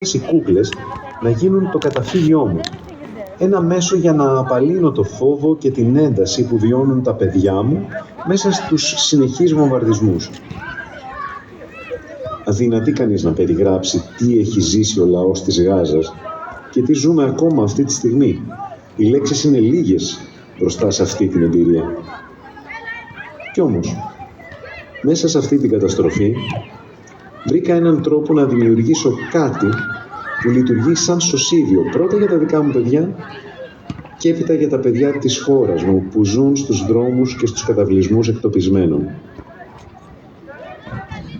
οι κούκλες να γίνουν το καταφύγιό μου. Ένα μέσο για να απαλύνω το φόβο και την ένταση που βιώνουν τα παιδιά μου μέσα στους συνεχείς βομβαρδισμούς. Αδυνατεί κανείς να περιγράψει τι έχει ζήσει ο λαός της Γάζας και τι ζούμε ακόμα αυτή τη στιγμή. Οι λέξεις είναι λίγες μπροστά σε αυτή την εμπειρία. Κι όμως, μέσα σε αυτή την καταστροφή, βρήκα έναν τρόπο να δημιουργήσω κάτι που λειτουργεί σαν σωσίδιο, πρώτα για τα δικά μου παιδιά και έπειτα για τα παιδιά της χώρας μου που ζουν στους δρόμους και στους καταβλισμούς εκτοπισμένων.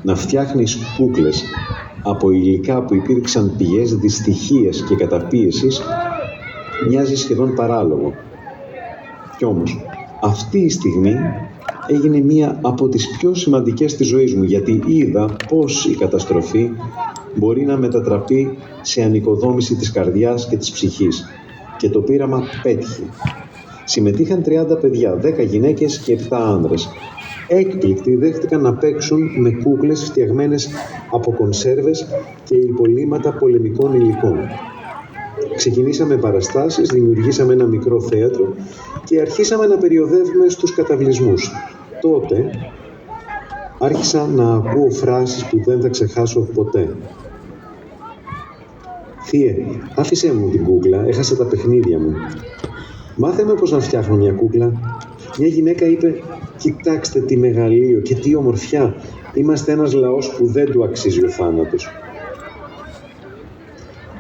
Να φτιάχνεις κούκλες από υλικά που υπήρξαν πηγές δυστυχίας και καταπίεσης μοιάζει σχεδόν παράλογο. Κι όμως, αυτή η στιγμή έγινε μία από τις πιο σημαντικές της ζωής μου, γιατί είδα πώς η καταστροφή μπορεί να μετατραπεί σε ανοικοδόμηση της καρδιάς και της ψυχής. Και το πείραμα πέτυχε. Συμμετείχαν 30 παιδιά, 10 γυναίκες και 7 άνδρες. Έκπληκτοι δέχτηκαν να παίξουν με κούκλες φτιαγμένες από κονσέρβες και υπολείμματα πολεμικών υλικών. Ξεκινήσαμε παραστάσεις, δημιουργήσαμε ένα μικρό θέατρο και αρχίσαμε να περιοδεύουμε στους καταβλισμούς. Τότε άρχισα να ακούω φράσεις που δεν θα ξεχάσω ποτέ. «Θείε, άφησέ μου την κούκλα, έχασα τα παιχνίδια μου. Μάθε με πώς να φτιάχνω μια κούκλα». Μια γυναίκα είπε «Κοιτάξτε τι μεγαλείο και τι ομορφιά. Είμαστε ένας λαός που δεν του αξίζει ο θάνατος».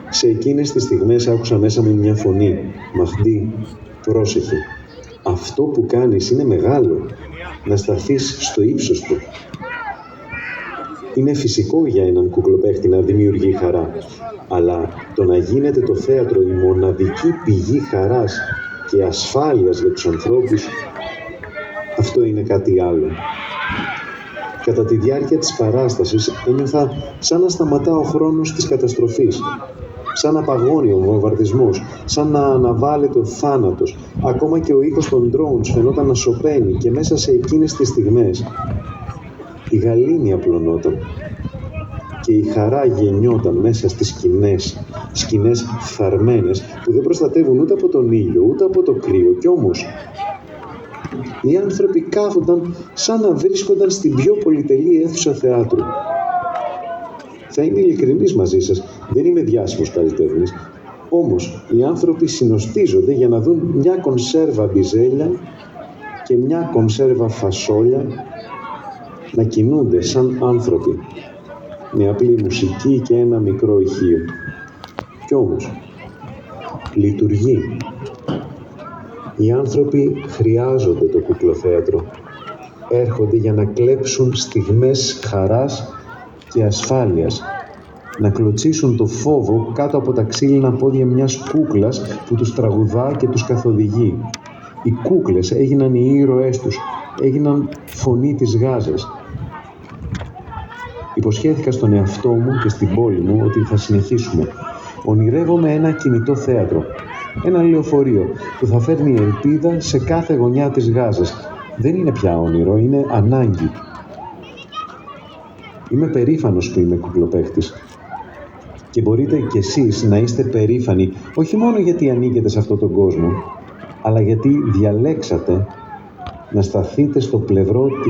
Σε εκείνες τις στιγμές άκουσα μέσα μου μια φωνή. «Μαχντή, πρόσεχε. Αυτό που κάνεις είναι μεγάλο. Να σταθείς στο ύψος του». Είναι φυσικό για έναν κουκλοπαίχτη να δημιουργεί χαρά, αλλά το να γίνεται το θέατρο η μοναδική πηγή χαράς και ασφάλειας για τους ανθρώπους, αυτό είναι κάτι άλλο. Κατά τη διάρκεια της παράστασης ένιωθα σαν να σταματά ο χρόνος της καταστροφής, σαν να παγώνει ο βομβαρδισμός, σαν να αναβάλλεται ο θάνατος. Ακόμα και ο ήχος των drones φαινόταν να σωπαίνει και μέσα σε εκείνες τις στιγμές η γαλήνη απλωνόταν και η χαρά γεννιόταν μέσα στις σκηνές φθαρμένες που δεν προστατεύουν ούτε από τον ήλιο ούτε από το κρύο. Κι όμως οι άνθρωποι κάθονταν σαν να βρίσκονταν στην πιο πολυτελή αίθουσα θεάτρου. Θα είμαι ειλικρινής μαζί σας, δεν είμαι διάσημος καλλιτέχνης, όμως οι άνθρωποι συνοστίζονται για να δουν μια κονσέρβα μπιζέλια και μια κονσέρβα φασόλια να κινούνται σαν άνθρωποι, με απλή μουσική και ένα μικρό ηχείο. Κι όμως, λειτουργεί. Οι άνθρωποι χρειάζονται το κουκλοθέατρο. Έρχονται για να κλέψουν στιγμές χαράς και ασφάλειας, να κλωτσίσουν το φόβο κάτω από τα ξύλινα πόδια μιας κούκλας που τους τραγουδά και τους καθοδηγεί. Οι κούκλες έγιναν οι ήρωές τους, έγιναν φωνή της Γάζας. Υποσχέθηκα στον εαυτό μου και στην πόλη μου ότι θα συνεχίσουμε. Ονειρεύομαι ένα κινητό θέατρο, ένα λεωφορείο που θα φέρνει ελπίδα σε κάθε γωνιά της Γάζας. Δεν είναι πια όνειρο, είναι ανάγκη. Είμαι περήφανος που είμαι κουκλοπαίχτης. Και μπορείτε κι εσείς να είστε περήφανοι, όχι μόνο γιατί ανήκετε σε αυτόν τον κόσμο, αλλά γιατί διαλέξατε να σταθείτε στο πλευρό της